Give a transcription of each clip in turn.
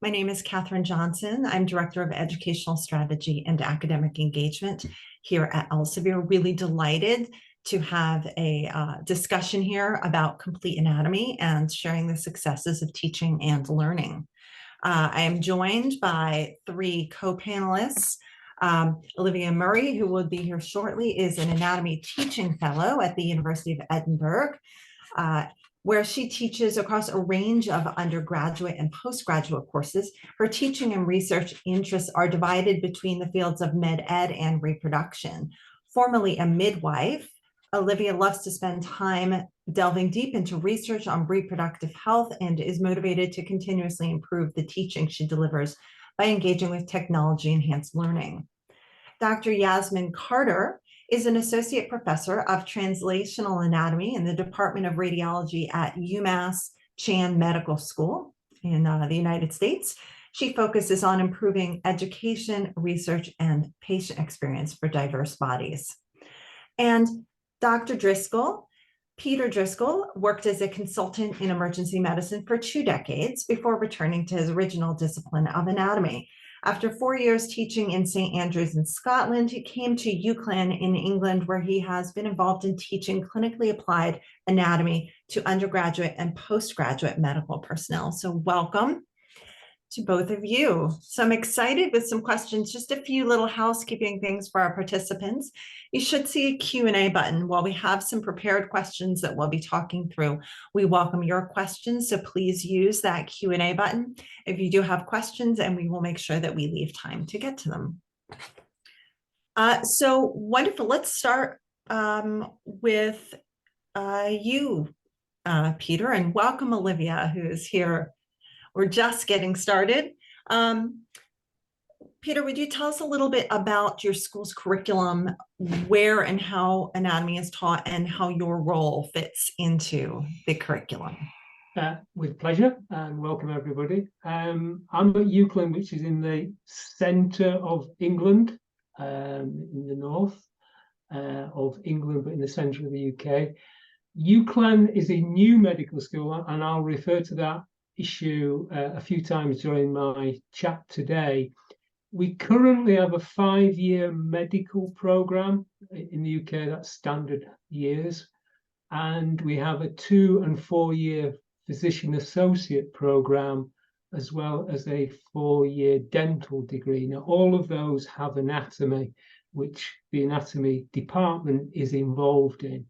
My name is Katherine Johnson. I'm Director of Educational Strategy and Academic Engagement here at Elsevier. Really delighted to have a discussion here about complete anatomy and sharing the successes of teaching and learning. I am joined by three co-panelists. Olivia Murray, who will be here shortly, is an anatomy teaching fellow at the University of Edinburgh, where she teaches across a range of undergraduate and postgraduate courses. Her teaching and research interests are divided between the fields of med ed and reproduction. Formerly a midwife, Olivia loves to spend time delving deep into research on reproductive health and is motivated to continuously improve the teaching she delivers by engaging with technology-enhanced learning. Dr. Yasmin Carter is an associate professor of translational anatomy in the Department of Radiology at UMass Chan Medical School in the United States. She focuses on improving education, research, and patient experience for diverse bodies. And Dr. Driscoll, Peter Driscoll, worked as a consultant in emergency medicine for 2 decades before returning to his original discipline of anatomy. After 4 years teaching in St. Andrews in Scotland, he came to UCLan in England, where he has been involved in teaching clinically applied anatomy to undergraduate and postgraduate medical personnel. So welcome to both of you. So I'm excited with some questions, just a few little housekeeping things for our participants. You should see a Q&A button. While we have some prepared questions that we'll be talking through, we welcome your questions, so please use that Q&A button if you do have questions, and we will make sure that we leave time to get to them. So wonderful. Let's start with you, Peter, and welcome Olivia, who is here. We're just getting started. Peter, would you tell us a little bit about your school's curriculum, where and how anatomy is taught, and how your role fits into the curriculum? With pleasure, and welcome everybody. I'm at UCLan, which is in the centre of England, in the north of England, but in the centre of the UK. UCLan is a new medical school, and I'll refer to that issue a few times during my chat today. We currently have a 5-year medical program in the UK, that's standard years, and we have a 2- and 4-year physician associate program, as well as a 4-year dental degree. Now, all of those have anatomy, which the anatomy department is involved in.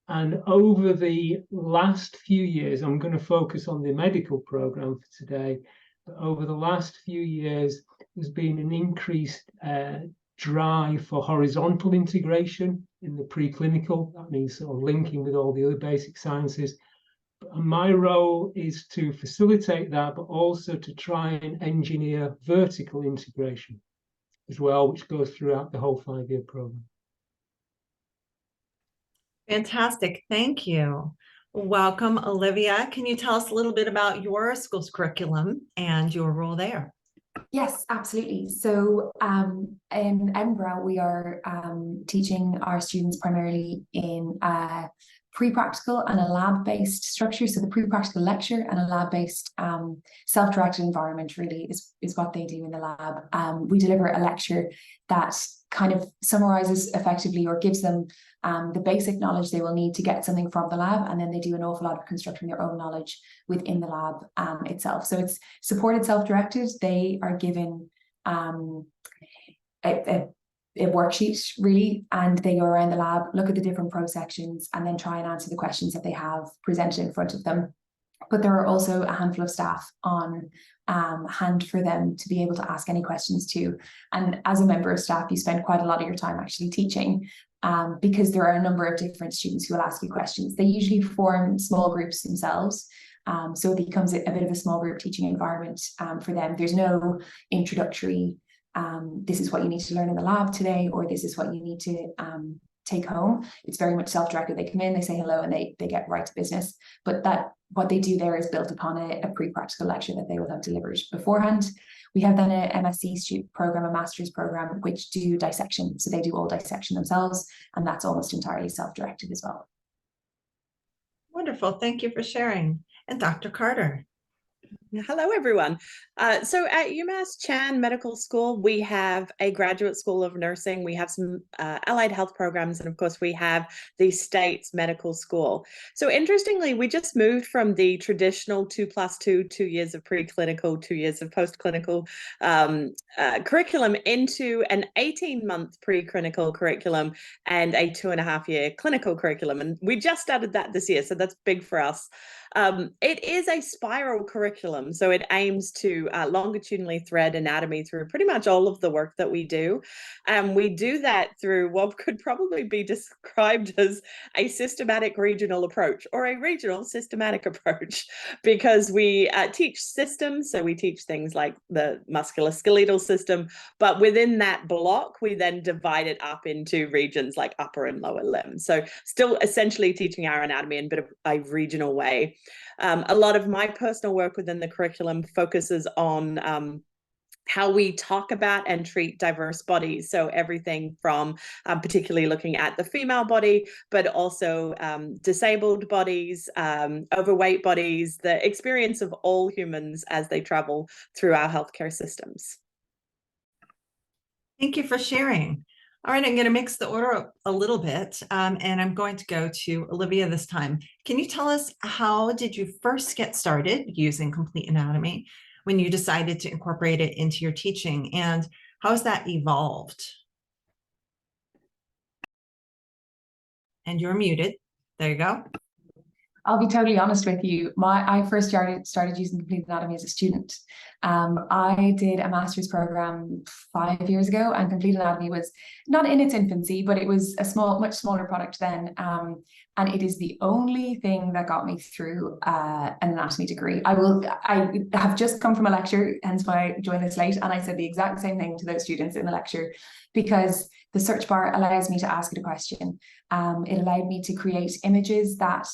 And over the last few years, I'm going to focus on the medical program for today, but over the last few years, there's been an increased drive for horizontal integration in the preclinical. That means sort of linking with all the other basic sciences. And my role is to facilitate that, but also to try and engineer vertical integration as well, which goes throughout the whole 5-year program. Fantastic, thank you. Welcome, Olivia. Can you tell us a little bit about your school's curriculum and your role there? Yes, absolutely. So in Edinburgh, we are teaching our students primarily in a pre-practical and a lab-based structure. So the pre-practical lecture and a lab-based self-directed environment really is what they do in the lab. We deliver a lecture that kind of summarizes effectively or gives them the basic knowledge they will need to get something from the lab, and then they do an awful lot of constructing their own knowledge within the lab itself. So it's supported self-directed. They are given a worksheet really, and they go around the lab, look at the different pro sections, and then try and answer the questions that they have presented in front of them. But there are also a handful of staff on hand for them to be able to ask any questions to. And as a member of staff, you spend quite a lot of your time actually teaching, because there are a number of different students who will ask you questions. They usually form small groups themselves. So it becomes a bit of a small group teaching environment for them. There's no introductory, this is what you need to learn in the lab today, or this is what you need to take home. It's very much self-directed. They come in, they say hello, and they get right to business. But what they do there is built upon a pre-practical lecture that they will have delivered beforehand. We have then a MSc student program, a master's program, which do dissection. So they do all dissection themselves, and that's almost entirely self-directed as well. Wonderful, thank you for sharing. And Dr. Carter. Hello, everyone. So at UMass Chan Medical School, we have a graduate school of nursing. We have some allied health programs, and of course, we have the state's medical school. So interestingly, we just moved from the traditional 2+2, 2 years of preclinical, 2 years of postclinical curriculum into an 18-month preclinical curriculum and a 2.5-year clinical curriculum. And we just started that this year, so that's big for us. It is a spiral curriculum, so it aims to longitudinally thread anatomy through pretty much all of the work that we do. We do that through what could probably be described as a systematic regional approach, or a regional systematic approach, because we teach systems. So we teach things like the musculoskeletal system, but within that block, we then divide it up into regions like upper and lower limbs. So still essentially teaching our anatomy in a bit of a regional way. A lot of my personal work within the curriculum focuses on how we talk about and treat diverse bodies. So everything from particularly looking at the female body, but also disabled bodies, overweight bodies, the experience of all humans as they travel through our healthcare systems. Thank you for sharing. All right, I'm going to mix the order up a little bit, and I'm going to go to Olivia this time. Can you tell us, how did you first get started using complete anatomy when you decided to incorporate it into your teaching, and how has that evolved? And you're muted. There you go. I'll be totally honest with you. I first started using complete anatomy as a student. I did a master's program 5 years ago, and complete anatomy was not in its infancy, but it was a much smaller product then. And it is the only thing that got me through an anatomy degree. I have just come from a lecture, hence why I joined this late, and I said the exact same thing to those students in the lecture, because the search bar allows me to ask it a question. It allowed me to create images that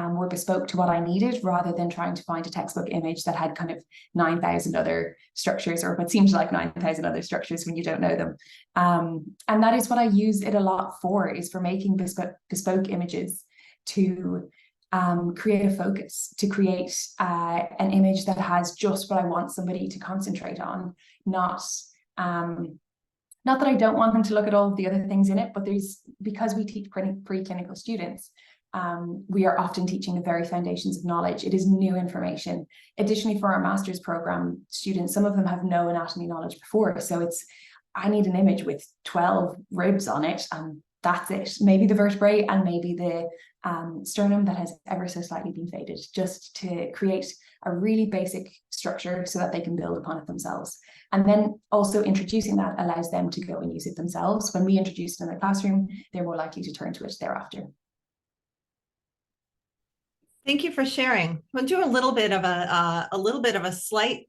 were bespoke to what I needed, rather than trying to find a textbook image that had kind of 9,000 other structures, or what seems like 9,000 other structures when you don't know them. And that is what I use it a lot for, is for making bespoke images to create a focus, to create an image that has just what I want somebody to concentrate on, not that I don't want them to look at all of the other things in it, but because we teach preclinical students, we are often teaching the very foundations of knowledge. It is new information. Additionally, for our master's program students, some of them have no anatomy knowledge before. So I need an image with 12 ribs on it, and that's it. Maybe the vertebrae, and maybe the sternum that has ever so slightly been faded, just to create a really basic structure so that they can build upon it themselves. And then also introducing that allows them to go and use it themselves. When we introduce it in the classroom, they're more likely to turn to it thereafter. Thank you for sharing. We'll do a little bit of a slight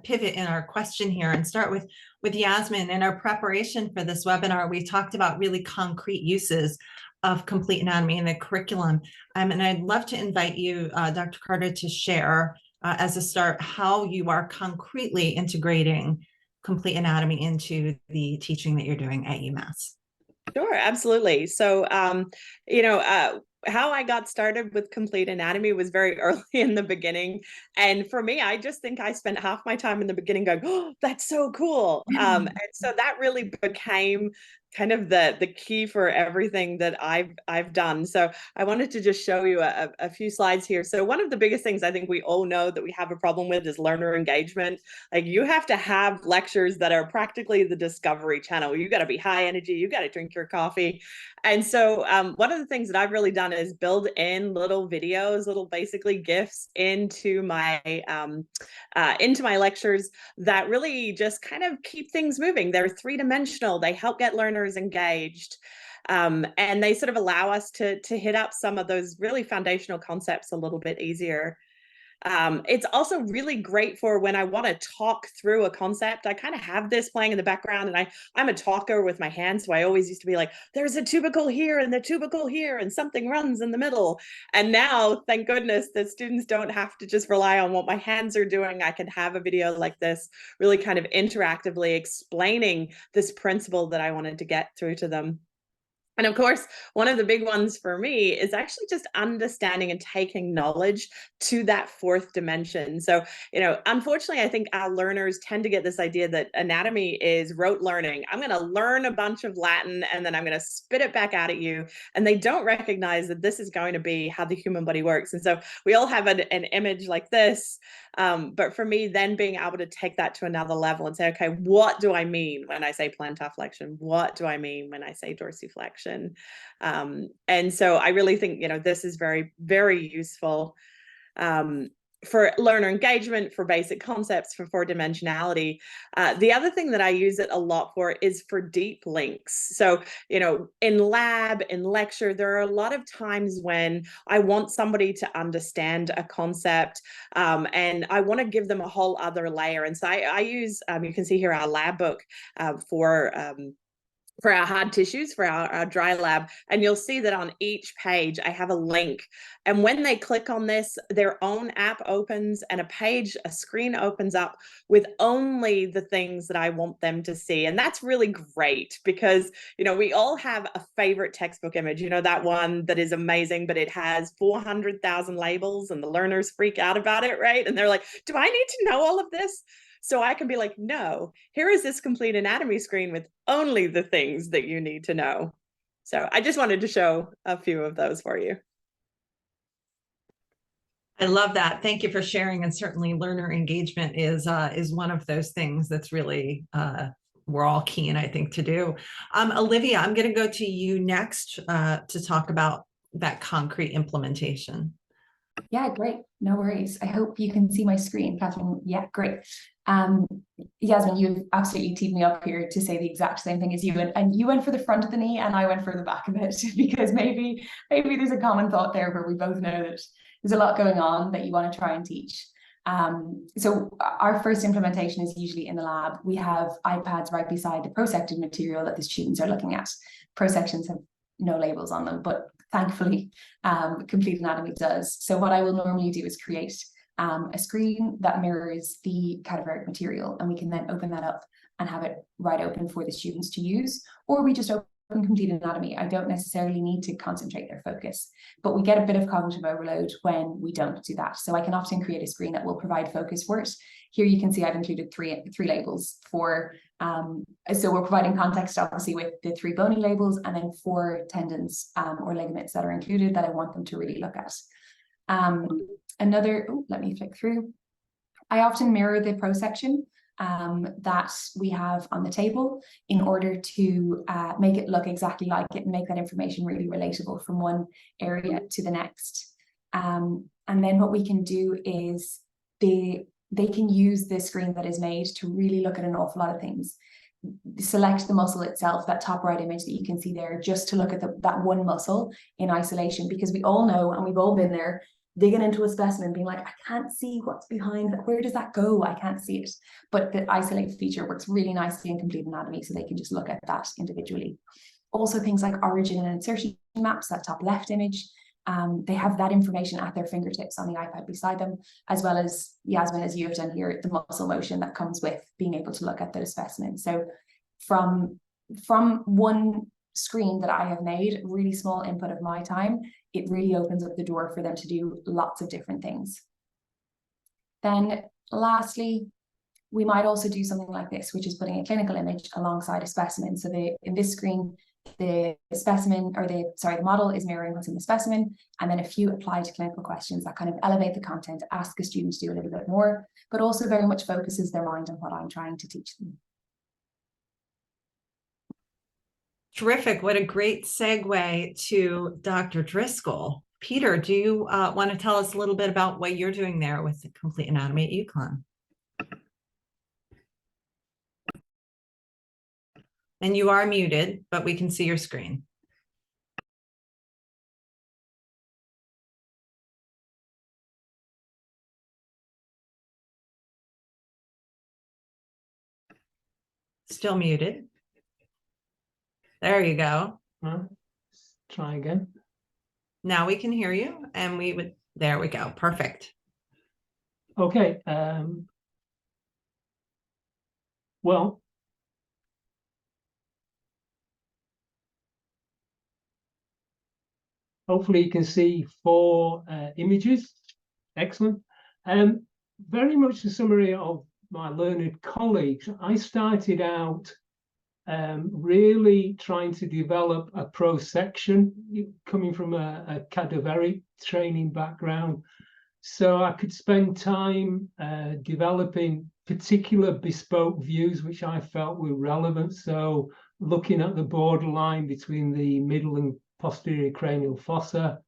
pivot in our question here, and start with Yasmin. In our preparation for this webinar, we talked about really concrete uses of complete anatomy in the curriculum. And I'd love to invite you, Dr. Carter, to share as a start how you are concretely integrating complete anatomy into the teaching that you're doing at UMass. Sure, absolutely. So, how I got started with complete anatomy was very early in the beginning. And for me, I just think I spent half my time in the beginning going, oh, that's so cool. And so that really became kind of the key for everything that I've done. So I wanted to just show you a few slides here. So one of the biggest things I think we all know that we have a problem with is learner engagement. Like, you have to have lectures that are practically the Discovery Channel. You got to be high energy. You got to drink your coffee. And so one of the things that I've really done is build in little videos, little basically GIFs into my lectures that really just kind of keep things moving. They're 3-dimensional. They help get learners engaged. And they sort of allow us to hit up some of those really foundational concepts a little bit easier. It's also really great for when I want to talk through a concept. I kind of have this playing in the background, and I'm a talker with my hands. So I always used to be like, there's a tubercle here and the tubercle here, and something runs in the middle. And now, thank goodness, that students don't have to just rely on what my hands are doing. I can have a video like this, really kind of interactively explaining this principle that I wanted to get through to them. And of course, one of the big ones for me is actually just understanding and taking knowledge to that fourth dimension. So, unfortunately, I think our learners tend to get this idea that anatomy is rote learning. I'm going to learn a bunch of Latin and then I'm going to spit it back out at you. And they don't recognize that this is going to be how the human body works. And so we all have an image like this. But for me, then being able to take that to another level and say, okay, what do I mean when I say plantar flexion? What do I mean when I say dorsiflexion? And so I really think, this is very, very useful for learner engagement, for basic concepts, for four-dimensionality. The other thing that I use it a lot for is for deep links. So, in lab, in lecture, there are a lot of times when I want somebody to understand a concept and I want to give them a whole other layer. And so I use, you can see here our lab book for our hard tissues, for our dry lab. And you'll see that on each page, I have a link. And when they click on this, their own app opens and a screen opens up with only the things that I want them to see. And that's really great because, we all have a favorite textbook image, that one that is amazing, but it has 400,000 labels and the learners freak out about it, right? And they're like, do I need to know all of this? So I can be like, no, here is this complete anatomy screen with only the things that you need to know. So I just wanted to show a few of those for you. I love that. Thank you for sharing. And certainly learner engagement is one of those things that's really, we're all keen, I think, to do. Olivia, I'm going to go to you next to talk about that concrete implementation. Yeah, great. No worries. I hope you can see my screen, Catherine. Yeah, great. Yasmin, you've absolutely teed me up here to say the exact same thing as you, and you went for the front of the knee and I went for the back of it because maybe there's a common thought there where we both know that there's a lot going on that you want to try and teach. So our first implementation is usually in the lab. We have iPads right beside the prosected material that the students are looking at. Prosections have no labels on them, but thankfully, Complete Anatomy does. So what I will normally do is create a screen that mirrors the cadaveric material, and we can then open that up and have it right open for the students to use, or we just open Complete Anatomy. I don't necessarily need to concentrate their focus, but we get a bit of cognitive overload when we don't do that. So I can often create a screen that will provide focus for it. Here you can see I've included three labels for, so we're providing context obviously with the 3 bony labels, and then 4 tendons or ligaments that are included that I want them to really look at. Let me flick through. I often mirror the prosection that we have on the table in order to make it look exactly like it and make that information really relatable from one area to the next. And then what we can do is they can use the screen that is made to really look at an awful lot of things. Select the muscle itself, that top right image that you can see there, just to look at that one muscle in isolation, because we all know, and we've all been there, digging into a specimen, being like, I can't see what's behind that. Where does that go? I can't see it. But the isolate feature works really nicely in Complete Anatomy, so they can just look at that individually. Also, things like origin and insertion maps, that top left image, they have that information at their fingertips on the iPad beside them, as well as, Yasmin, as you have done here, the muscle motion that comes with being able to look at those specimens. So from one screen that I have made, really small input of my time, it really opens up the door for them to do lots of different things. Then lastly, we might also do something like this, which is putting a clinical image alongside a specimen. So in this screen, the specimen, or the model is mirroring what's in the specimen, and then a few applied clinical questions that kind of elevate the content, ask a student to do a little bit more, but also very much focuses their mind on what I'm trying to teach them. Terrific. What a great segue to Dr. Driscoll. Peter, do you want to tell us a little bit about what you're doing there with the Complete Anatomy at UConn? And you are muted, but we can see your screen. Still muted. There you go. Try again. Now we can hear you, and there we go. Perfect. Okay. Well, Hopefully you can see 4 images. Excellent. Very much the summary of my learned colleagues. I started out really trying to develop a pro-section, coming from a cadaveric training background. So I could spend time developing particular bespoke views which I felt were relevant. So looking at the borderline between the middle and posterior cranial fossa.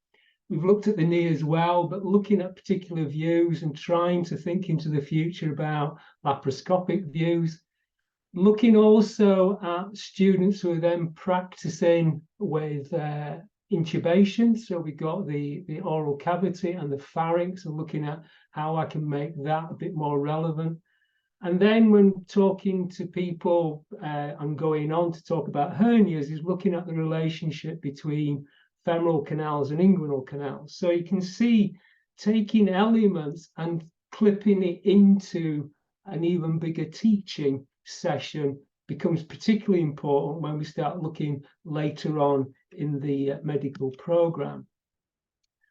We've looked at the knee as well, but looking at particular views and trying to think into the future about laparoscopic views. Looking also at students who are then practicing with intubation. So we got the oral cavity and the pharynx, and looking at how I can make that a bit more relevant. And then when talking to people and going on to talk about hernias, is looking at the relationship between femoral canals and inguinal canals. So you can see taking elements and clipping it into an even bigger teaching session becomes particularly important when we start looking later on in the medical program.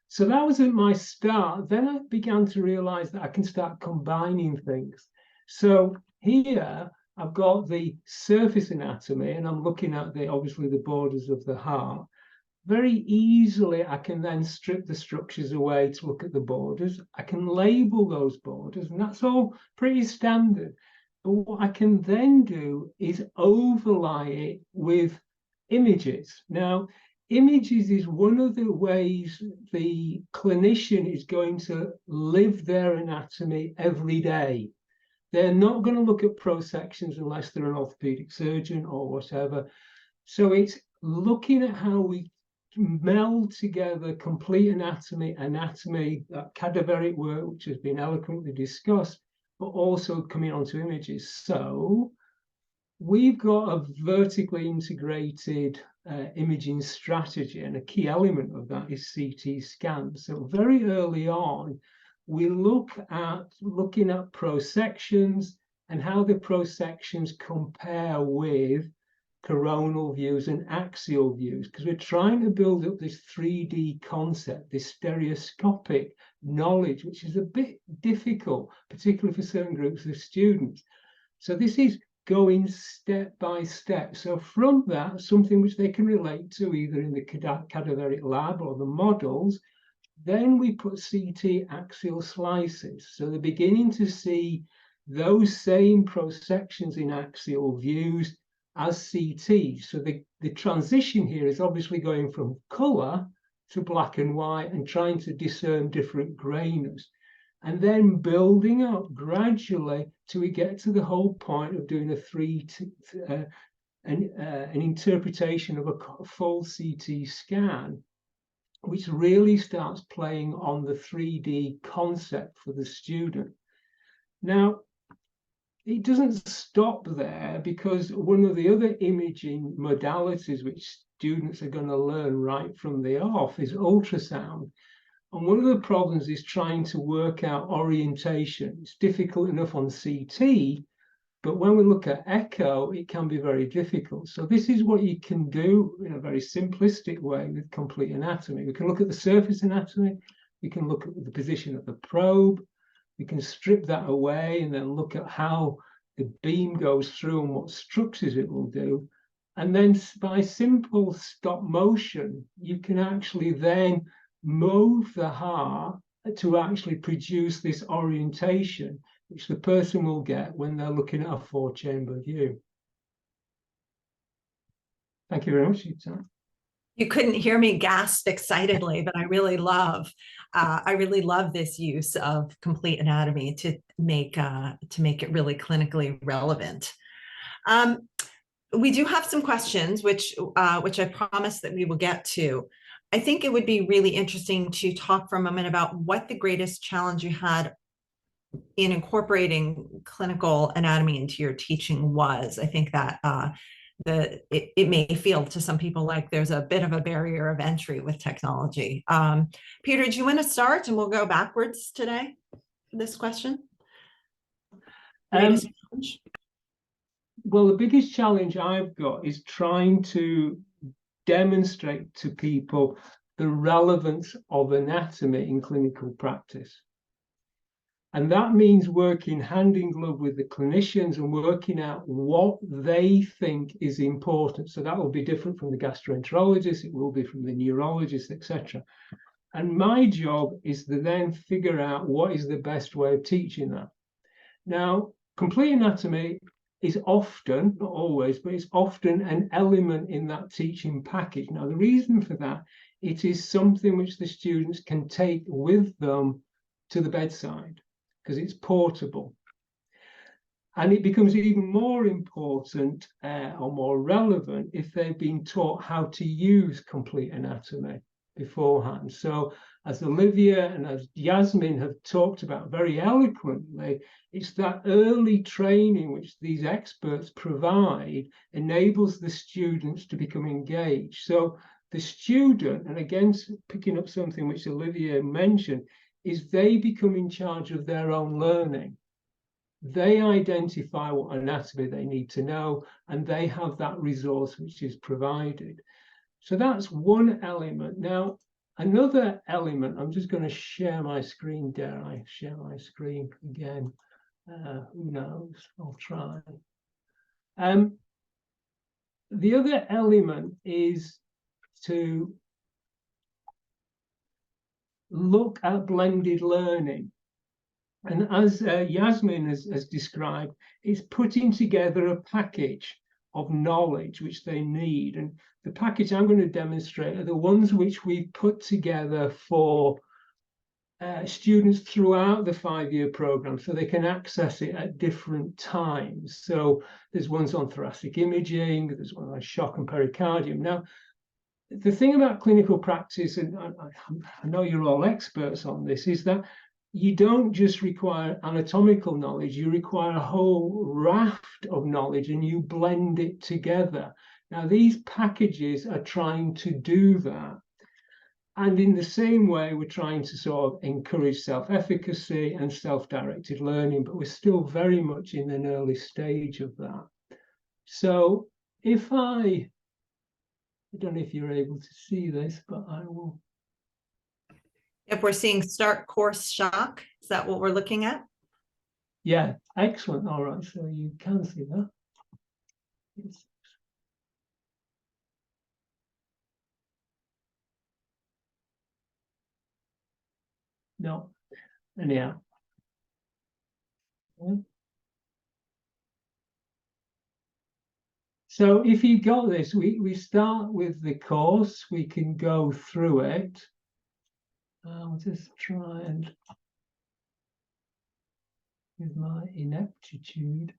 So that was at my start. Then I began to realize that I can start combining things. So here I've got the surface anatomy, and I'm looking at obviously the borders of the heart. Very easily, I can then strip the structures away to look at the borders. I can label those borders, and that's all pretty standard. But what I can then do is overlay it with images. Now, images is one of the ways the clinician is going to live their anatomy every day. They're not going to look at pro-sections unless they're an orthopedic surgeon or whatever. So it's looking at how we meld together complete anatomy, cadaveric work, which has been eloquently discussed, but also coming onto images. So we've got a vertically integrated imaging strategy, and a key element of that is CT scans. So very early on, we looking at pro-sections and how the pro-sections compare with coronal views and axial views, because we're trying to build up this 3D concept, this stereoscopic knowledge, which is a bit difficult, particularly for certain groups of students. So this is going step by step. So from that, something which they can relate to either in the cadaveric lab or the models, then we put CT axial slices. So they're beginning to see those same pro-sections in axial views as CT. So the transition here is obviously going from color to black and white and trying to discern different grayness, and then building up gradually till we get to the whole point of doing an interpretation of a full CT scan, which really starts playing on the 3D concept for the student. Now, it doesn't stop there, because one of the other imaging modalities which students are going to learn right from the off is ultrasound. And one of the problems is trying to work out orientation. It's difficult enough on CT, but when we look at echo, it can be very difficult. So this is what you can do in a very simplistic way with complete anatomy. We can look at the surface anatomy, we can look at the position of the probe, we can strip that away and then look at how the beam goes through and what structures it will do. And then by simple stop motion, you can actually then move the heart to actually produce this orientation, which the person will get when they're looking at a 4-chamber view. Thank you very much, Yutan. You couldn't hear me gasp excitedly, but I really love this use of complete anatomy to make it really clinically relevant. We do have some questions, which I promised that we will get to. I think it would be really interesting to talk for a moment about what the greatest challenge you had in incorporating clinical anatomy into your teaching was. I think that it may feel to some people like there's a bit of a barrier of entry with technology. Peter, do you want to start, and we'll go backwards today for this question? Greatest challenge? Well, the biggest challenge I've got is trying to demonstrate to people the relevance of anatomy in clinical practice. And that means working hand in glove with the clinicians and working out what they think is important. So that will be different from the gastroenterologist, it will be from the neurologist, etc. And my job is to then figure out what is the best way of teaching that. Now, complete anatomy is often, not always, but it's often an element in that teaching package. Now, the reason for that, it is something which the students can take with them to the bedside, because it's portable. And it becomes even more important or more relevant if they've been taught how to use complete anatomy beforehand. So as Olivia and as Yasmin have talked about very eloquently, it's that early training which these experts provide enables the students to become engaged. So the student, and again, picking up something which Olivia mentioned, is they become in charge of their own learning. They identify what anatomy they need to know, and they have that resource which is provided. So that's one element. Now, another element, I'm just going to share my screen. Dare I share my screen again? Who knows? I'll try. The other element is to look at blended learning. And as Yasmin has described, it's putting together a package of knowledge which they need. And the package I'm going to demonstrate are the ones which we've put together for students throughout the 5-year program, so they can access it at different times. So there's ones on thoracic imaging, there's one on shock and pericardium. Now, the thing about clinical practice, and I know you're all experts on this, is that you don't just require anatomical knowledge, you require a whole raft of knowledge and you blend it together. Now, these packages are trying to do that. And in the same way, we're trying to sort of encourage self-efficacy and self-directed learning, but we're still very much in an early stage of that. So if I don't know if you're able to see this, but I will. If we're seeing start course shock, is that what we're looking at? Yeah, excellent. All right, so you can see that. Yes. No, anyhow. Yeah. So if you got this, we start with the course, we can go through it. I'll just try and with my ineptitude.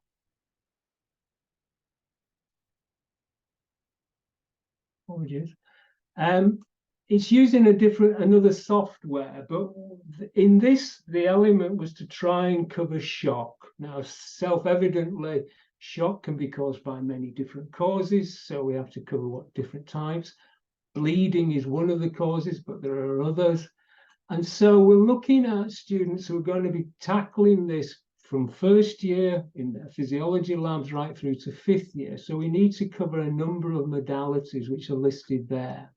Apologies. It's using another software, but in this, the element was to try and cover shock. Now, self-evidently, shock can be caused by many different causes, so we have to cover what different types. Bleeding is one of the causes, but there are others. And so we're looking at students who are going to be tackling this from first year in their physiology labs right through to 5th year. So we need to cover a number of modalities which are listed there.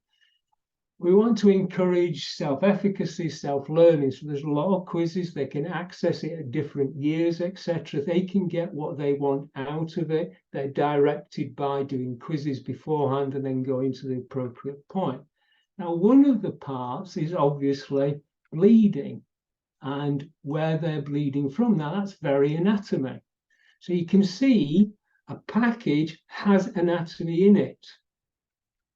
We want to encourage self-efficacy, self-learning. So there's a lot of quizzes. They can access it at different years, etc. They can get what they want out of it. They're directed by doing quizzes beforehand and then going to the appropriate point. Now, one of the parts is obviously bleeding and where they're bleeding from. Now, that's very anatomy. So you can see a package has anatomy in it.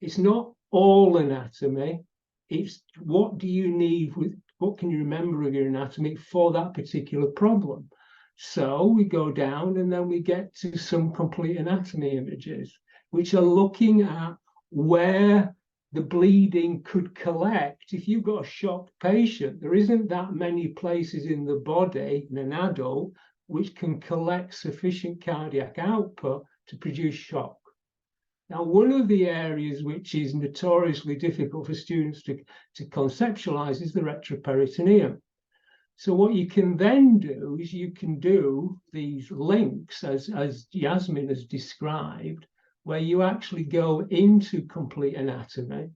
It's not all anatomy. It's what do you need with what can you remember of your anatomy for that particular problem. So we go down and then we get to some complete anatomy images, which are looking at where the bleeding could collect. If you've got a shocked patient, there isn't that many places in the body in an adult which can collect sufficient cardiac output to produce shock. Now, one of the areas which is notoriously difficult for students to conceptualize is the retroperitoneum. So what you can then do is you can do these links, as Yasmin has described, where you actually go into complete anatomy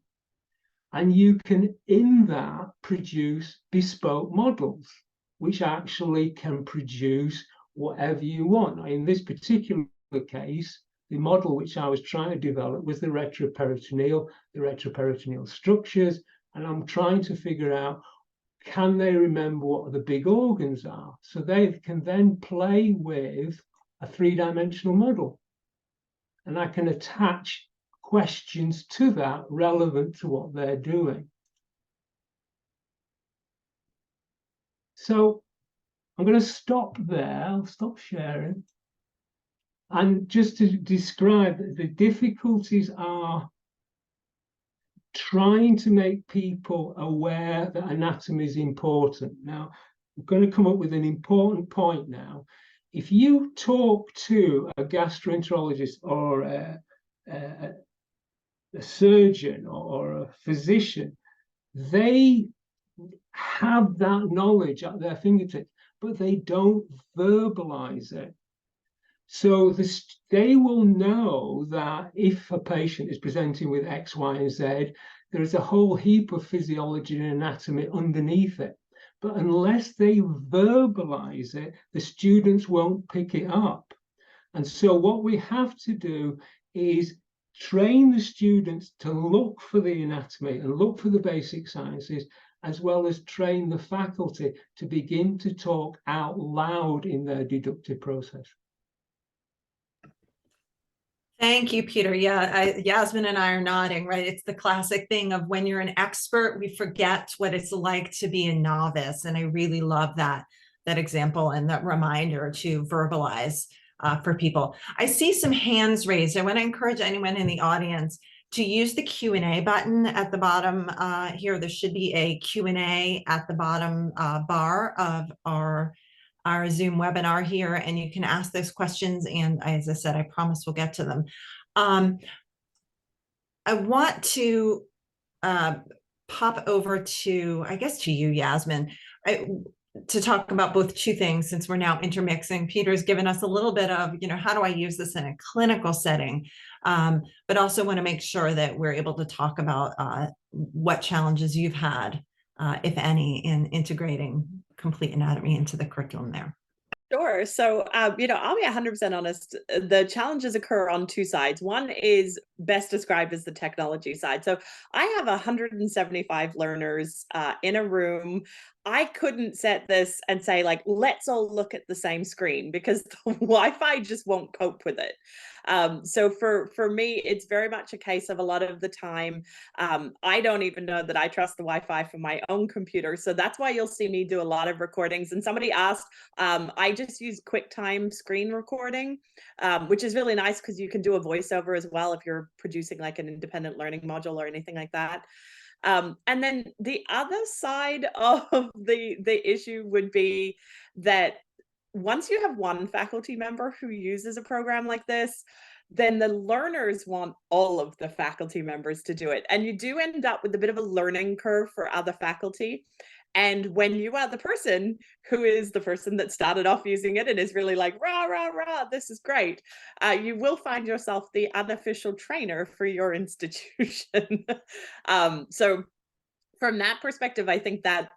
And you can, in that, produce bespoke models, which actually can produce whatever you want. In this particular case, the model which I was trying to develop was the retroperitoneal structures, and I'm trying to figure out, can they remember what the big organs are? So they can then play with a three-dimensional model, and I can attach questions to that relevant to what they're doing. So I'm going to stop there. I'll stop sharing. And just to describe, the difficulties are trying to make people aware that anatomy is important. Now, I'm going to come up with an important point now. If you talk to a gastroenterologist or a surgeon or a physician, they have that knowledge at their fingertips, but they don't verbalize it. So they will know that if a patient is presenting with X, Y, and Z, there is a whole heap of physiology and anatomy underneath it. But unless they verbalize it, the students won't pick it up. And so what we have to do is train the students to look for the anatomy and look for the basic sciences, as well as train the faculty to begin to talk out loud in their deductive process. Thank you, Peter. Yeah, Yasmin and I are nodding, right? It's the classic thing of when you're an expert, we forget what it's like to be a novice. And I really love that example and that reminder to verbalize for people. I see some hands raised. I want to encourage anyone in the audience to use the Q&A button at the bottom here. There should be a Q&A at the bottom bar of our Zoom webinar here, and you can ask those questions. And as I said, I promise we'll get to them. I want to pop over to, I guess, to you, Yasmin, to talk about both two things, since we're now intermixing. Peter's given us a little bit of, how do I use this in a clinical setting? But also want to make sure that we're able to talk about what challenges you've had, if any, in integrating complete anatomy into the curriculum there. Sure. So, I'll be 100% honest. The challenges occur on two sides. One is best described as the technology side. So I have 175 learners in a room. I couldn't set this and say, like, let's all look at the same screen, because the Wi-Fi just won't cope with it. So for me, it's very much a case of a lot of the time, I don't even know that I trust the Wi-Fi for my own computer. So that's why you'll see me do a lot of recordings. And somebody asked, I just use QuickTime screen recording, which is really nice because you can do a voiceover as well if you're producing like an independent learning module or anything like that. And then the other side of the issue would be that once you have one faculty member who uses a program like this, then the learners want all of the faculty members to do it. And you do end up with a bit of a learning curve for other faculty. And when you are the person who is the person that started off using it and is really like, rah, rah, rah, this is great, you will find yourself the unofficial trainer for your institution. So from that perspective, I think that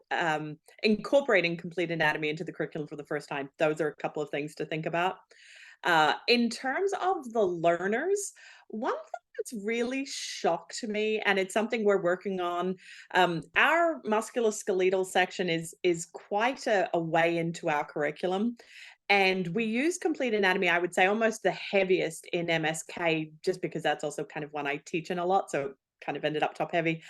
incorporating complete anatomy into the curriculum for the first time, those are a couple of things to think about. In terms of the learners, one thing that's really shocked me, and it's something we're working on, our musculoskeletal section is quite a way into our curriculum. And we use complete anatomy, I would say almost the heaviest in MSK, just because that's also kind of one I teach in a lot. So it kind of ended up top heavy.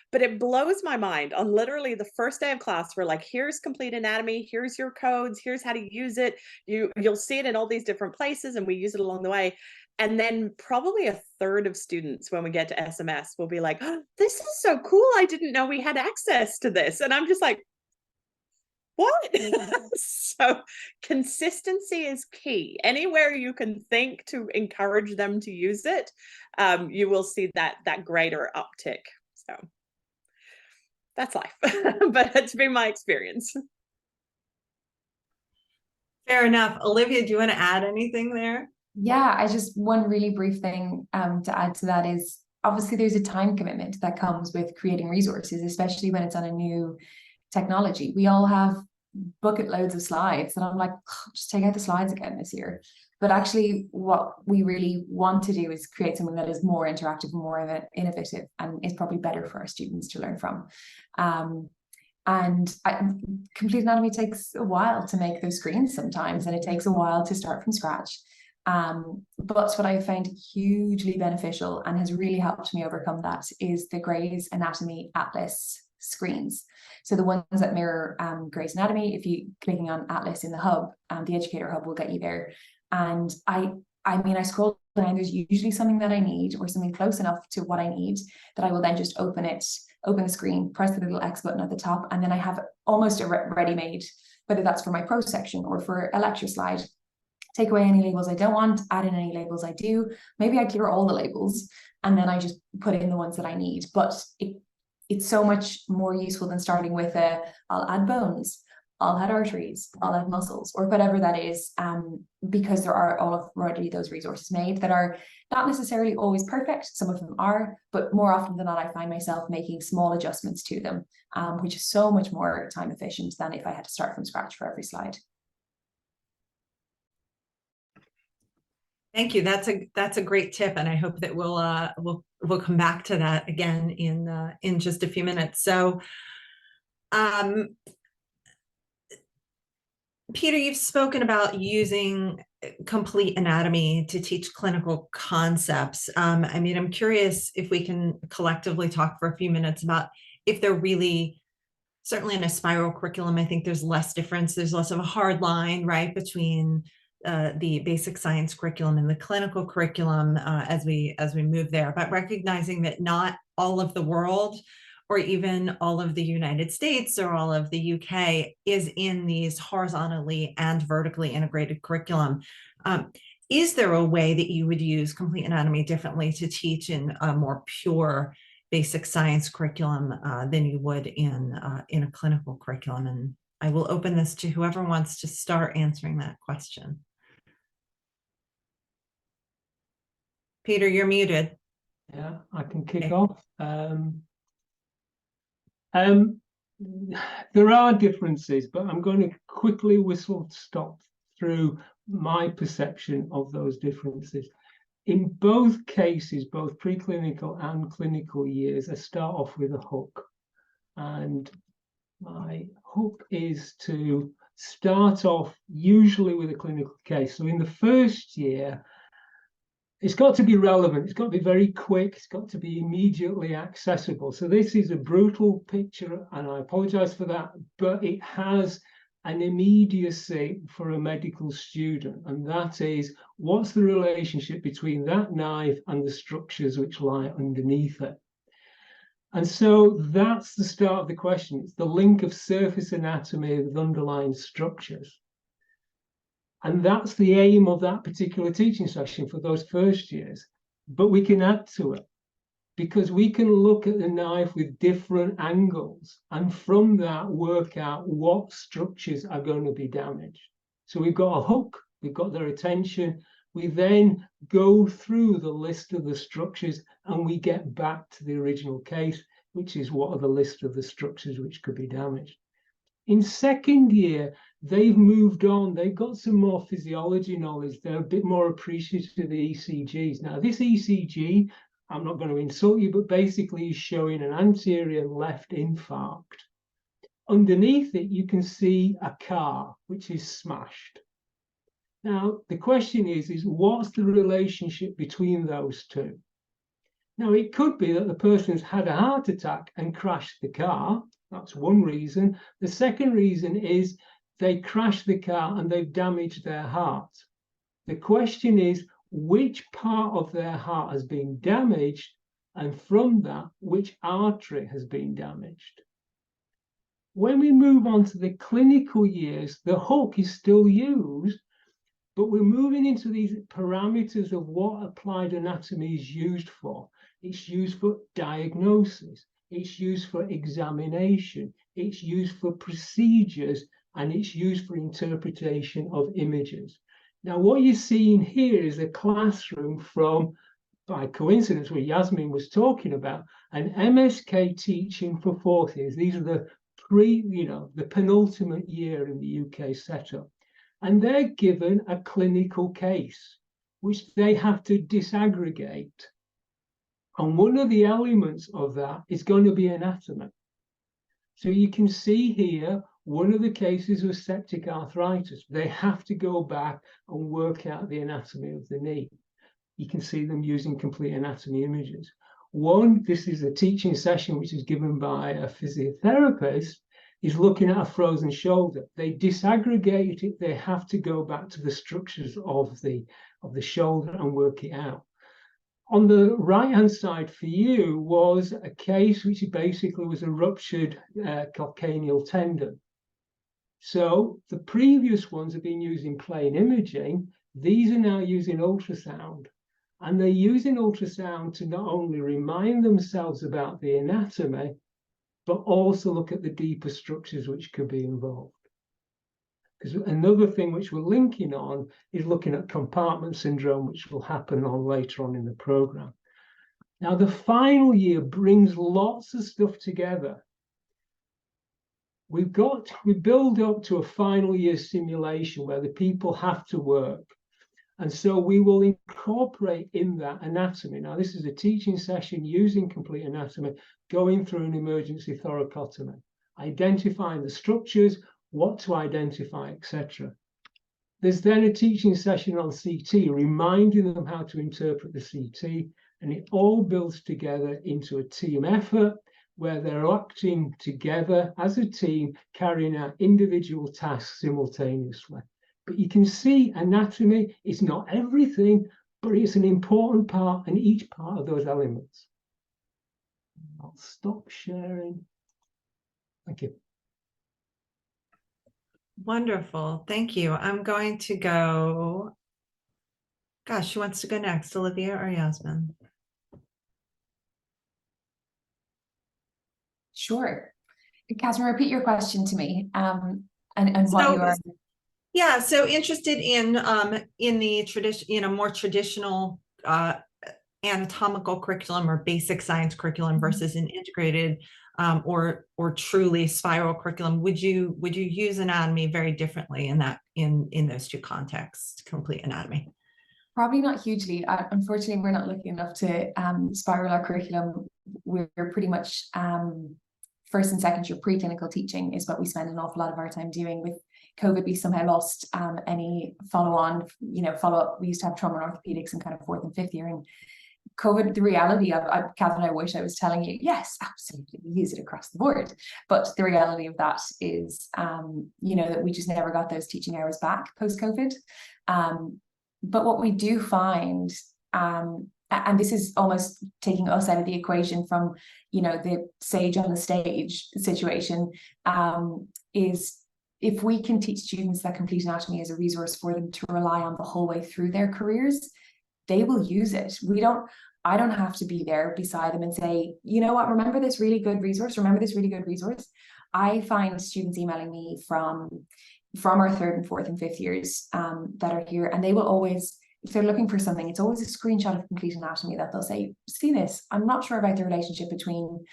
But it blows my mind. On literally the first day of class, we're like, here's complete anatomy, here's your codes, here's how to use it. You'll see it in all these different places, and we use it along the way. And then probably a third of students, when we get to SMS, will be like, oh, this is so cool. I didn't know we had access to this. And I'm just like, what? So consistency is key. Anywhere you can think to encourage them to use it, you will see that greater uptick. So that's life, but it's been my experience. Fair enough. Olivia, do you want to add anything there? Yeah, one really brief thing to add to that is obviously there's a time commitment that comes with creating resources, especially when it's on a new technology. We all have bucket loads of slides, and I'm like, just take out the slides again this year. But actually what we really want to do is create something that is more interactive, more innovative, and is probably better for our students to learn from. Complete Anatomy takes a while to make those screens sometimes, and it takes a while to start from scratch. But what I found hugely beneficial and has really helped me overcome that is the Gray's Anatomy Atlas screens. So the ones that mirror Gray's Anatomy, if you clicking on Atlas in the hub, the Educator Hub will get you there. And I mean, I scroll down, there's usually something that I need or something close enough to what I need that I will then just open the screen, press the little X button at the top, and then I have almost a ready-made, whether that's for my pro section or for a lecture slide. Take away any labels I don't want, add in any labels I do. Maybe I clear all the labels and then I just put in the ones that I need. But it's so much more useful than starting with I'll add bones, I'll add arteries, I'll add muscles, or whatever that is, because there are already those resources made that are not necessarily always perfect. Some of them are, but more often than not, I find myself making small adjustments to them, which is so much more time efficient than if I had to start from scratch for every slide. Thank you. That's a great tip, and I hope that we'll come back to that again in just a few minutes. So, Peter, you've spoken about using Complete Anatomy to teach clinical concepts. I mean, I'm curious if we can collectively talk for a few minutes about if they're really, certainly in a spiral curriculum, I think there's less difference. There's less of a hard line, right, between the basic science curriculum and the clinical curriculum as we move there, but recognizing that not all of the world or even all of the United States or all of the UK is in these horizontally and vertically integrated curriculum. Is there a way that you would use Complete Anatomy differently to teach in a more pure basic science curriculum than you would in a clinical curriculum? And I will open this to whoever wants to start answering that question. Peter, you're muted. Yeah, I can kick Okay. off. There are differences, but I'm going to quickly whistle stop through my perception of those differences. In both cases, both preclinical and clinical years, I start off with a hook. And my hook is to start off usually with a clinical case. So in the first year, it's got to be relevant, it's got to be very quick, it's got to be immediately accessible. So this is a brutal picture, and I apologize for that, but it has an immediacy for a medical student, and that is, what's the relationship between that knife and the structures which lie underneath it? And so that's the start of the question. It's the link of surface anatomy with underlying structures. And that's the aim of that particular teaching session for those first years. But we can add to it, because we can look at the knife with different angles, and from that work out what structures are going to be damaged. So we've got a hook, we've got their attention. We then go through the list of the structures and we get back to the original case, which is what are the list of the structures which could be damaged. In second year, they've moved on. They've got some more physiology knowledge. They're a bit more appreciative of the ECGs. Now, this ECG, I'm not going to insult you, but basically is showing an anterior left infarct. Underneath it, you can see a car, which is smashed. Now, the question is what's the relationship between those two? Now, it could be that the person's had a heart attack and crashed the car. That's one reason. The second reason is they crashed the car and they've damaged their heart. The question is, which part of their heart has been damaged, and from that, which artery has been damaged? When we move on to the clinical years, the hook is still used, but we're moving into these parameters of what applied anatomy is used for. It's used for diagnosis, it's used for examination, it's used for procedures, and it's used for interpretation of images. Now, what you're seeing here is a classroom from by coincidence what Yasmin was talking about, an MSK teaching for fourth years. These are the the penultimate year in the UK setup. And they're given a clinical case, which they have to disaggregate. And one of the elements of that is going to be anatomy. So you can see here, one of the cases was septic arthritis. They have to go back and work out the anatomy of the knee. You can see them using complete anatomy images. This is a teaching session which is given by a physiotherapist, is looking at a frozen shoulder. They disaggregate it. They have to go back to the structures of the shoulder and work it out. On the right-hand side for you was a case which basically was a ruptured calcaneal tendon. So the previous ones have been using plain imaging. These are now using ultrasound. And they're using ultrasound to not only remind themselves about the anatomy, but also look at the deeper structures which could be involved. Because another thing which we're linking on is looking at compartment syndrome, which will happen on later on in the program. Now, the final year brings lots of stuff together. We build up to a final year simulation where the people have to work. And so we will incorporate in that anatomy. Now, this is a teaching session using complete anatomy, going through an emergency thoracotomy, identifying the structures, what to identify, etc. There's then a teaching session on CT, reminding them how to interpret the CT, and it all builds together into a team effort where they're acting together as a team, carrying out individual tasks simultaneously. But you can see anatomy is not everything, but it's an important part in each part of those elements. I'll stop sharing. Thank you. Wonderful. Thank you. I'm going to go. Gosh, who wants to go next, Olivia or Yasmin? Sure. Catherine, repeat your question to me and what you are. Yeah, so interested in the tradition, more traditional anatomical curriculum or basic science curriculum versus an integrated or truly spiral curriculum. Would you use anatomy very differently in those two contexts, complete anatomy? Probably not hugely. Unfortunately, we're not lucky enough to spiral our curriculum. We're pretty much first and second year preclinical teaching is what we spend an awful lot of our time doing. With COVID, we somehow lost any follow-up. We used to have trauma and orthopedics in kind of fourth and fifth year. And COVID, the reality of, Catherine, I wish I was telling you, yes, absolutely, we use it across the board. But the reality of that is, that we just never got those teaching hours back post-COVID. But what we do find, and this is almost taking us out of the equation from, the sage on the stage situation, is if we can teach students that complete anatomy as a resource for them to rely on the whole way through their careers, they will use it. I don't have to be there beside them and say, you know what, remember this really good resource, I find students emailing me from our third and fourth and fifth years that are here, and they will always, if they're looking for something, it's always a screenshot of complete anatomy that they'll say, see this, I'm not sure about the relationship between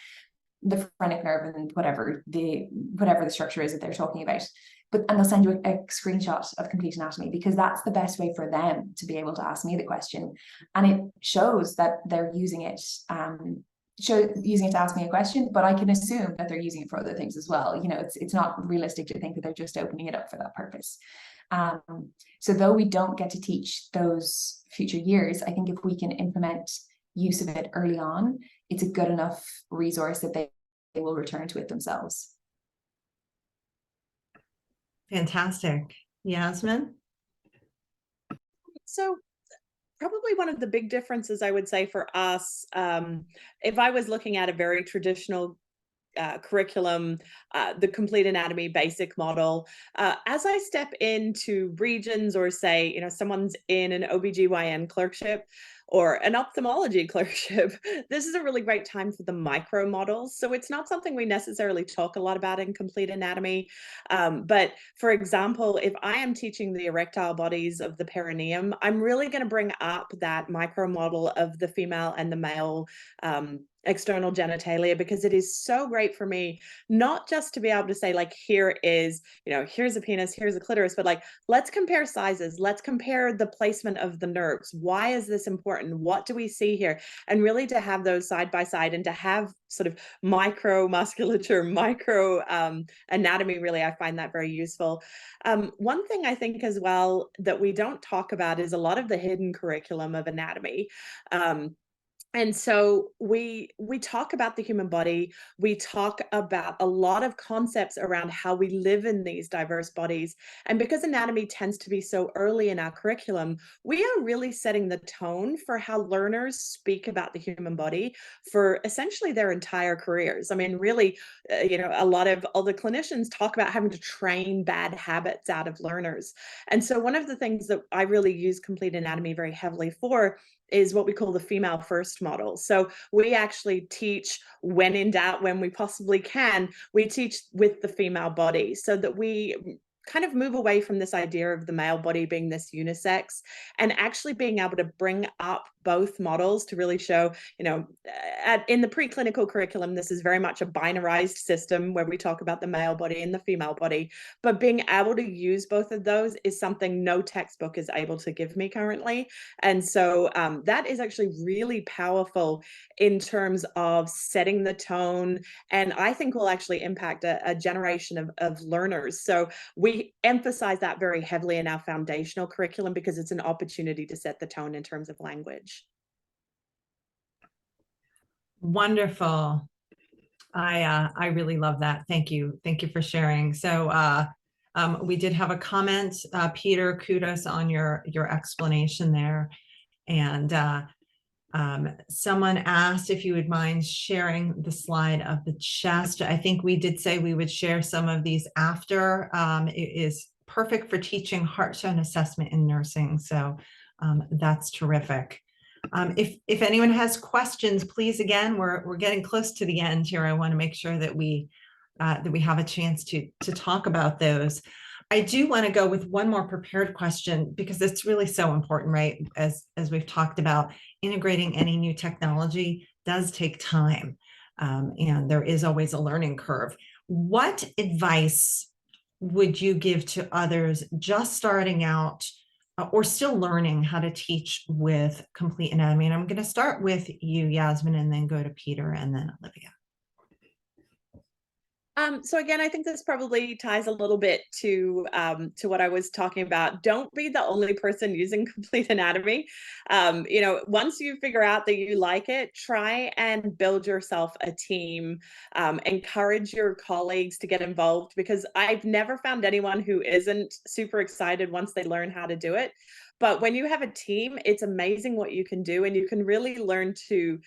the phrenic nerve and whatever the structure is that they're talking about. And they'll send you a screenshot of complete anatomy, because that's the best way for them to be able to ask me the question. And it shows that they're using it, using it to ask me a question, but I can assume that they're using it for other things as well. It's not realistic to think that they're just opening it up for that purpose. So though we don't get to teach those future years, I think if we can implement use of it early on, it's a good enough resource that they will return to it themselves. Fantastic. Yasmin? So probably one of the big differences I would say for us, if I was looking at a very traditional curriculum, the complete anatomy basic model. As I step into regions, or say, you know, someone's in an OBGYN clerkship or an ophthalmology clerkship, this is a really great time for the micro models. So it's not something we necessarily talk a lot about in complete anatomy. But for example, if I am teaching the erectile bodies of the perineum, I'm really going to bring up that micro model of the female and the male external genitalia, because it is so great for me, not just to be able to say, like, here is, you know, here's a penis, here's a clitoris, but like, let's compare sizes, let's compare the placement of the nerves. Why is this important? What do we see here? And really to have those side by side, and to have sort of micro musculature, micro anatomy, really, I find that very useful. One thing I think as well that we don't talk about is a lot of the hidden curriculum of anatomy. And so we talk about the human body, we talk about a lot of concepts around how we live in these diverse bodies. And because anatomy tends to be so early in our curriculum, we are really setting the tone for how learners speak about the human body for essentially their entire careers. I mean, really, you know, a lot of other clinicians talk about having to train bad habits out of learners. And so one of the things that I really use complete anatomy very heavily for is what we call the female first model. So we actually teach, when in doubt, when we possibly can, we teach with the female body, so that we kind of move away from this idea of the male body being this unisex, and actually being able to bring up both models to really show, you know, in the preclinical curriculum, this is very much a binarized system where we talk about the male body and the female body, but being able to use both of those is something no textbook is able to give me currently. And so that is actually really powerful in terms of setting the tone, and I think will actually impact a generation of learners. So we emphasize that very heavily in our foundational curriculum, because it's an opportunity to set the tone in terms of language. Wonderful. I really love that. Thank you. Thank you for sharing. So we did have a comment, Peter, kudos on your explanation there. And someone asked if you would mind sharing the slide of the chest. I think we did say we would share some of these after. It is perfect for teaching heart tone assessment in nursing. So that's terrific. If anyone has questions, please, again, we're getting close to the end here. I want to make sure that we have a chance to talk about those. I do want to go with one more prepared question, because it's really so important, right? As we've talked about, integrating any new technology does take time, and there is always a learning curve. What advice would you give to others just starting out or still learning how to teach with complete anatomy? And I'm going to start with you, Yasmin, and then go to Peter and then Olivia. So again, I think this probably ties a little bit to what I was talking about. Don't be the only person using complete anatomy. You know, once you figure out that you like it, try and build yourself a team. Encourage your colleagues to get involved, because I've never found anyone who isn't super excited once they learn how to do it. But when you have a team, it's amazing what you can do, and you can really learn to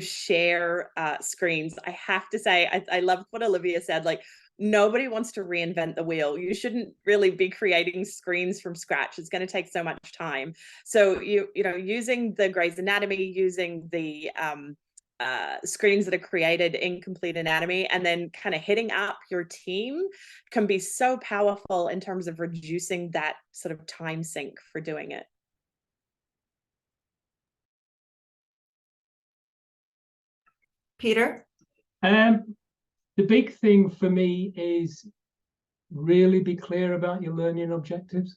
share screens. I have to say, I love what Olivia said. Like, nobody wants to reinvent the wheel. You shouldn't really be creating screens from scratch. It's going to take so much time. So you know, using the Grey's Anatomy, using the screens that are created in complete anatomy, and then kind of hitting up your team can be so powerful in terms of reducing that sort of time sink for doing it. Peter? The big thing for me is really be clear about your learning objectives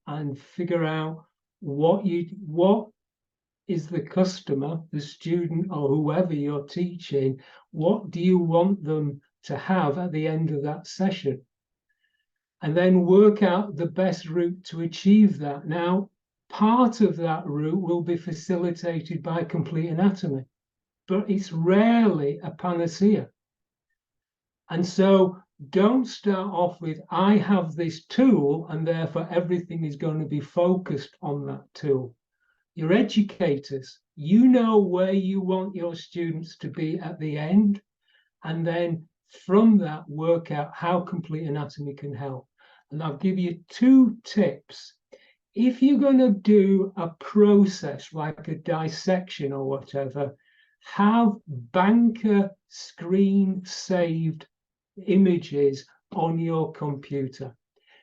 and figure out what is the customer, the student, or whoever you're teaching, what do you want them to have at the end of that session? And then work out the best route to achieve that. Now, part of that route will be facilitated by complete anatomy, but it's rarely a panacea. And so don't start off with, I have this tool, and therefore everything is going to be focused on that tool. You're educators. You know where you want your students to be at the end, and then from that, work out how complete anatomy can help. And I'll give you 2 tips. If you're going to do a process like a dissection or whatever, have banker screen saved images on your computer,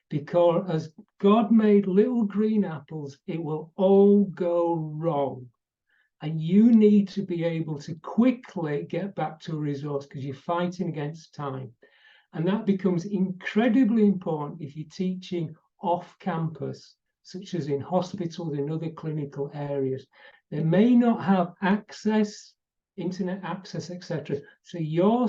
because as God made little green apples, it will all go wrong. And you need to be able to quickly get back to a resource because you're fighting against time. And that becomes incredibly important if you're teaching off campus, such as in hospitals, in other clinical areas. They may not have access, internet access, etc. So your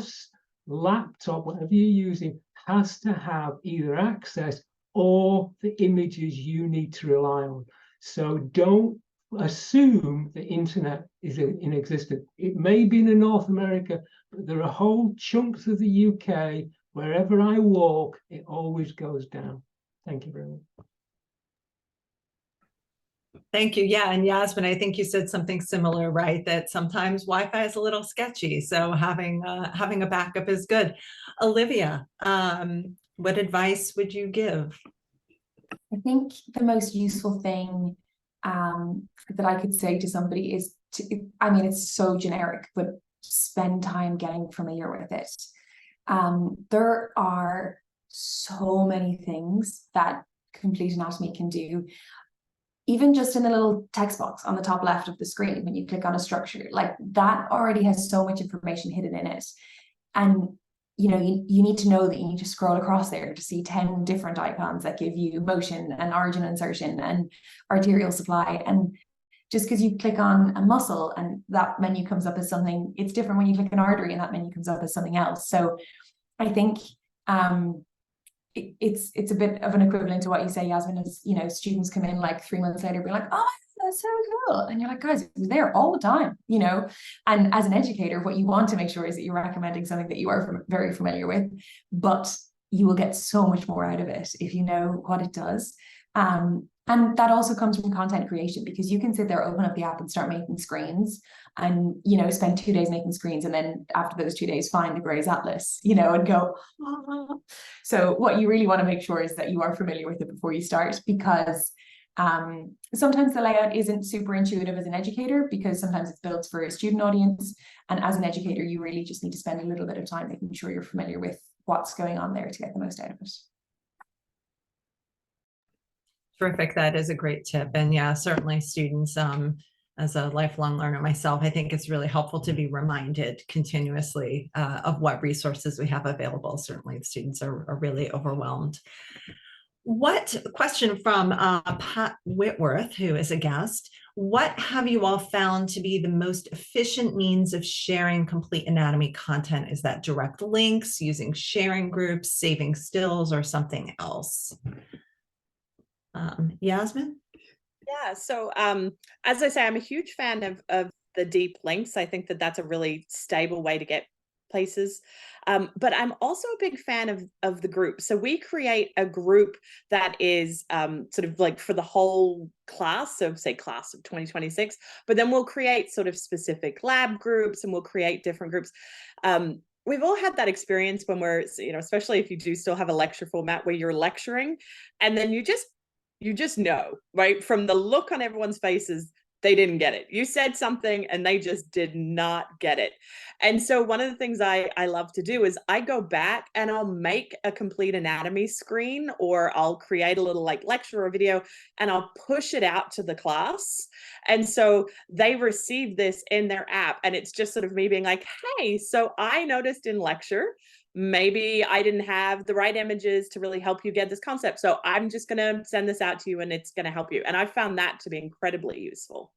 laptop, whatever you're using, has to have either access or the images you need to rely on. So don't assume the internet is in existence. It may be in North America, but there are whole chunks of the UK, wherever I walk, it always goes down. Thank you very much. Thank you. Yeah, and Yasmin, I think you said something similar, right? That sometimes Wi-Fi is a little sketchy, so having a backup is good. Olivia, what advice would you give? I think the most useful thing that I could say to somebody is I mean, it's so generic, but spend time getting familiar with it. There are so many things that complete anatomy can do. Even just in the little text box on the top left of the screen, when you click on a structure, like that already has so much information hidden in it. And you know, you need to know that you need to scroll across there to see 10 different icons that give you motion and origin insertion and arterial supply. And just because you click on a muscle and that menu comes up as something, it's different when you click an artery and that menu comes up as something else. So I think it's a bit of an equivalent to what you say, Yasmin, is, you know, students come in like 3 months later being like, oh, that's so cool. And you're like, guys, it was there all the time, you know. And as an educator, what you want to make sure is that you're recommending something that you are very familiar with, but you will get so much more out of it if you know what it does. And that also comes from content creation, because you can sit there, open up the app and start making screens and, you know, spend 2 days making screens. And then after those 2 days, find the Gray's Atlas, you know, and go, oh. So what you really want to make sure is that you are familiar with it before you start, because sometimes the layout isn't super intuitive as an educator, because sometimes it's built for a student audience. And as an educator, you really just need to spend a little bit of time making sure you're familiar with what's going on there to get the most out of it. Terrific. That is a great tip. And yeah, certainly students, as a lifelong learner myself, I think it's really helpful to be reminded continuously of what resources we have available. Certainly students are really overwhelmed. What question from Pat Whitworth, who is a guest, what have you all found to be the most efficient means of sharing complete anatomy content? Is that direct links, using sharing groups, saving stills, or something else? Yasmin? Yeah, so as I say, I'm a huge fan of the deep links. I think that that's a really stable way to get places. But I'm also a big fan of the group. So we create a group that is sort of like for the whole class, so say class of 2026, but then we'll create sort of specific lab groups and we'll create different groups. We've all had that experience when we're, you know, especially if you do still have a lecture format where you're lecturing and then you just know, right? From the look on everyone's faces, they didn't get it. You said something and they just did not get it. And so one of the things I love to do is I go back and I'll make a complete anatomy screen, or I'll create a little like lecture or video and I'll push it out to the class. And so they receive this in their app, and it's just sort of me being like, hey, so I noticed in lecture, maybe I didn't have the right images to really help you get this concept. So I'm just going to send this out to you and it's going to help you. And I found that to be incredibly useful.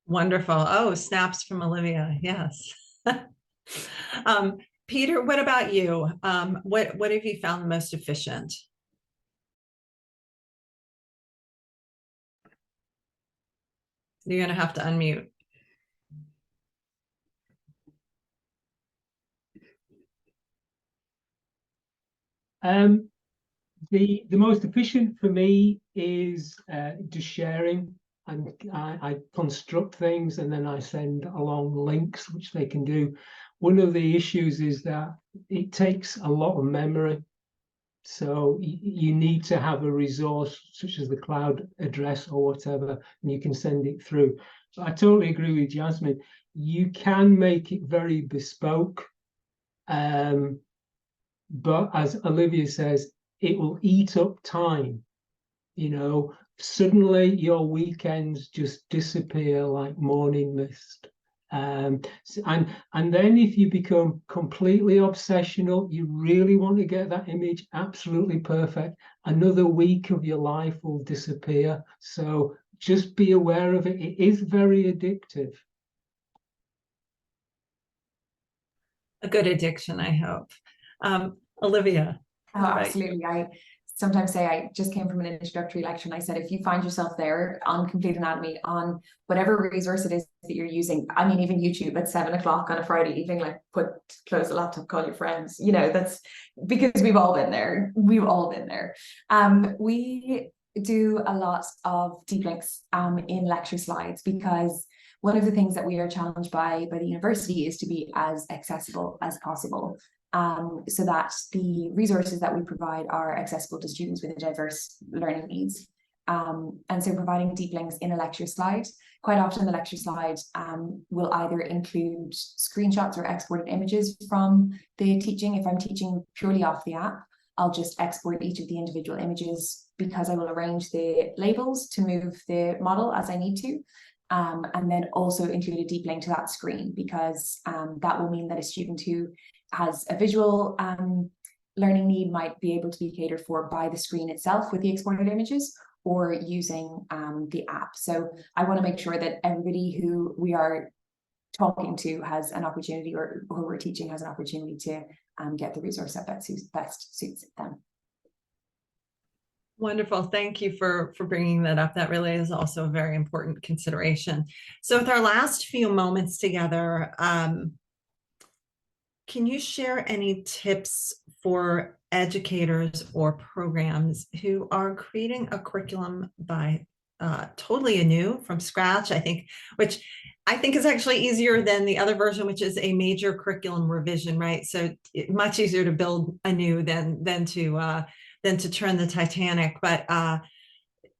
Wonderful. Oh, snaps from Olivia. Yes. Peter, what about you? What have you found the most efficient? You're going to have to unmute. The most efficient for me is just sharing, and I construct things and then I send along links which they can do. one of the issues is that it takes a lot of memory. So you need to have a resource such as the cloud address or whatever, and you can send it through. So I totally agree with Yasmin. You can make it very bespoke, but as Olivia says, it will eat up time. Suddenly your weekends just disappear like morning mist. And then if you become completely obsessional, you really want to get that image absolutely perfect, another week of your life will disappear. So just be aware of it. It is very addictive. A good addiction, I hope. Olivia. Oh, absolutely. I sometimes say I just came from an introductory lecture and I said, if you find yourself there on Complete Anatomy, on whatever resource it is that you're using, I mean, even YouTube at 7 o'clock on a Friday evening, like close the laptop, call your friends, that's because we've all been there. We've all been there. We do a lot of deep links in lecture slides, because one of the things that we are challenged by the university is to be as accessible as possible. So that the resources that we provide are accessible to students with diverse learning needs. And so providing deep links in a lecture slide, quite often the lecture slide will either include screenshots or exported images from the teaching. If I'm teaching purely off the app, I'll just export each of the individual images, because I will arrange the labels to move the model as I need to. And then also include a deep link to that screen, because that will mean that a student who has a visual learning need might be able to be catered for by the screen itself with the exported images, or using the app. So I want to make sure that everybody who we are talking to has an opportunity, or who we're teaching has an opportunity to get the resource that best suits them. Wonderful. Thank you for bringing that up. That really is also a very important consideration. So with our last few moments together, can you share any tips for educators or programs who are creating a curriculum by totally anew from scratch, which I think is actually easier than the other version, which is a major curriculum revision, right? So much easier to build anew than to turn the Titanic. But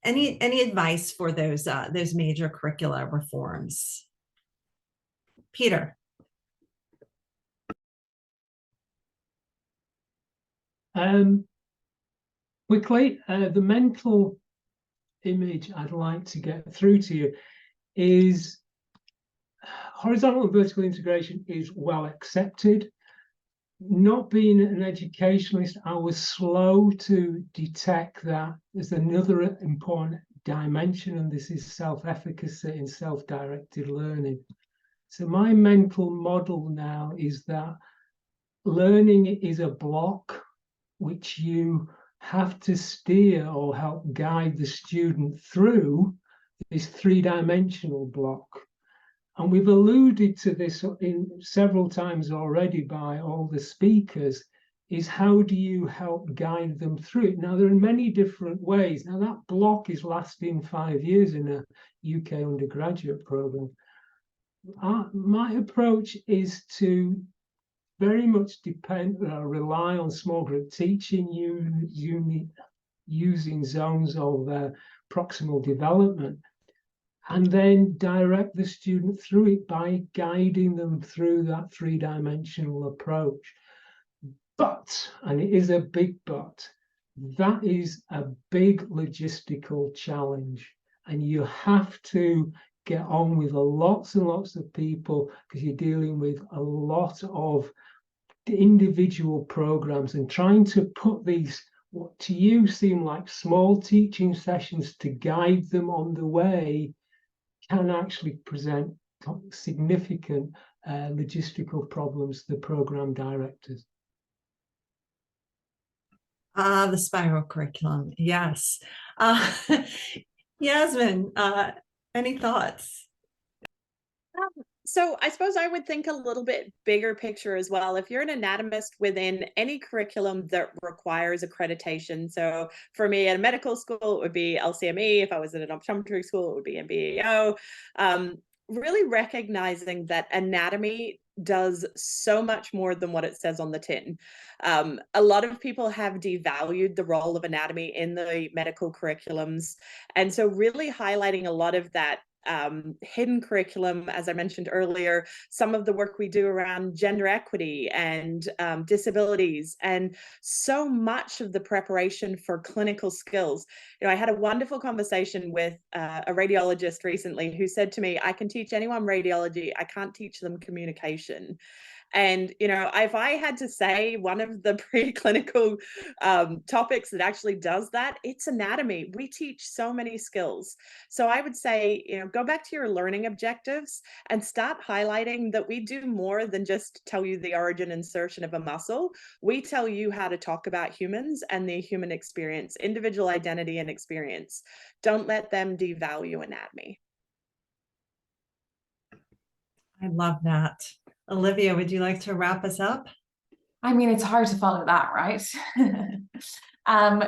any advice for those major curricula reforms? Peter. Quickly, the mental image I'd like to get through to you is horizontal and vertical integration is well accepted. Not being an educationalist, I was slow to detect that there's another important dimension, and this is self-efficacy and self-directed learning. So my mental model now is that learning is a block which you have to steer or help guide the student through this three-dimensional block. And we've alluded to this in several times already by all the speakers, is how do you help guide them through it? Now, there are many different ways. Now, that block is lasting 5 years in a UK undergraduate program. My approach is to very much rely on small group teaching, using zones of proximal development, and then direct the student through it by guiding them through that three-dimensional approach. But, and it is a big but, that is a big logistical challenge, and you have to get on with lots and lots of people, because you're dealing with a lot of individual programs, and trying to put these, what to you seem like small teaching sessions, to guide them on the way can actually present significant logistical problems to the program directors. The spiral curriculum, yes. Yasmin, any thoughts? So I suppose I would think a little bit bigger picture as well. If you're an anatomist within any curriculum that requires accreditation, so for me at a medical school, it would be LCME. If I was at an optometry school, it would be MBEO. really recognizing that anatomy does so much more than what it says on the tin. A lot of people have devalued the role of anatomy in the medical curriculums. And so really highlighting a lot of that hidden curriculum, as I mentioned earlier, some of the work we do around gender equity and disabilities, and so much of the preparation for clinical skills. You know, I had a wonderful conversation with a radiologist recently who said to me, I can teach anyone radiology, I can't teach them communication. And, you know, if I had to say one of the preclinical topics that actually does that, it's anatomy. We teach so many skills. So I would say, you know, go back to your learning objectives and start highlighting that we do more than just tell you the origin insertion of a muscle. We tell you how to talk about humans and the human experience, individual identity and experience. Don't let them devalue anatomy. I love that. Olivia, would you like to wrap us up? I mean, it's hard to follow that, right?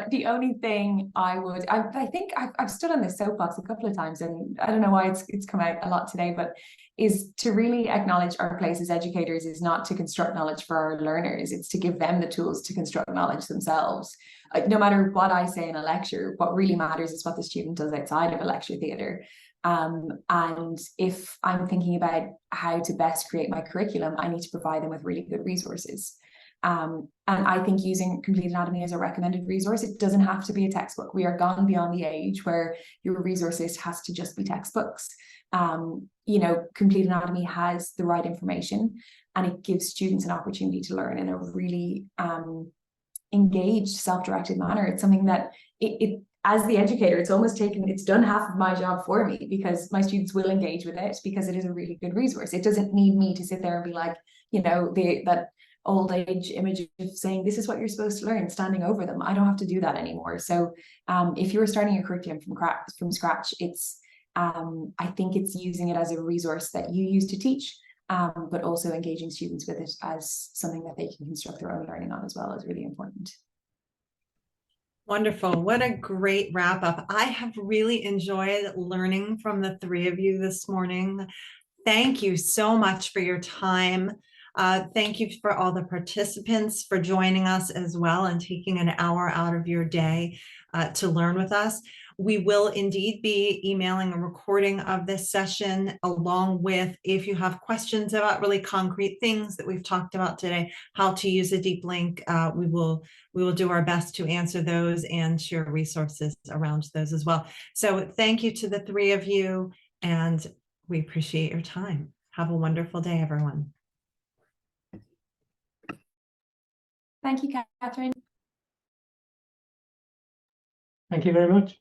The only thing I think I've stood on this soapbox a couple of times, and I don't know why it's come out a lot today, but is to really acknowledge our place as educators is not to construct knowledge for our learners, it's to give them the tools to construct knowledge themselves. No matter what I say in a lecture, what really matters is what the student does outside of a lecture theatre. And if I'm thinking about how to best create my curriculum, I need to provide them with really good resources. And I think using Complete Anatomy as a recommended resource, it doesn't have to be a textbook. We are gone beyond the age where your resource list has to just be textbooks. You know, Complete Anatomy has the right information, and it gives students an opportunity to learn in a really engaged, self-directed manner. It's something that as the educator, it's done half of my job for me, because my students will engage with it because it is a really good resource. It doesn't need me to sit there and be like, you know, that old age image of saying, this is what you're supposed to learn, standing over them. I don't have to do that anymore. So if you're starting a curriculum from scratch, it's I think it's using it as a resource that you use to teach, but also engaging students with it as something that they can construct their own learning on as well is really important. Wonderful. What a great wrap up. I have really enjoyed learning from the three of you this morning. Thank you so much for your time. Thank you for all the participants for joining us as well and taking an hour out of your day to learn with us. We will indeed be emailing a recording of this session, along with, if you have questions about really concrete things that we've talked about today, how to use a deep link, we will do our best to answer those and share resources around those as well. So thank you to the three of you, and we appreciate your time. Have a wonderful day, everyone. Thank you, Catherine. Thank you very much.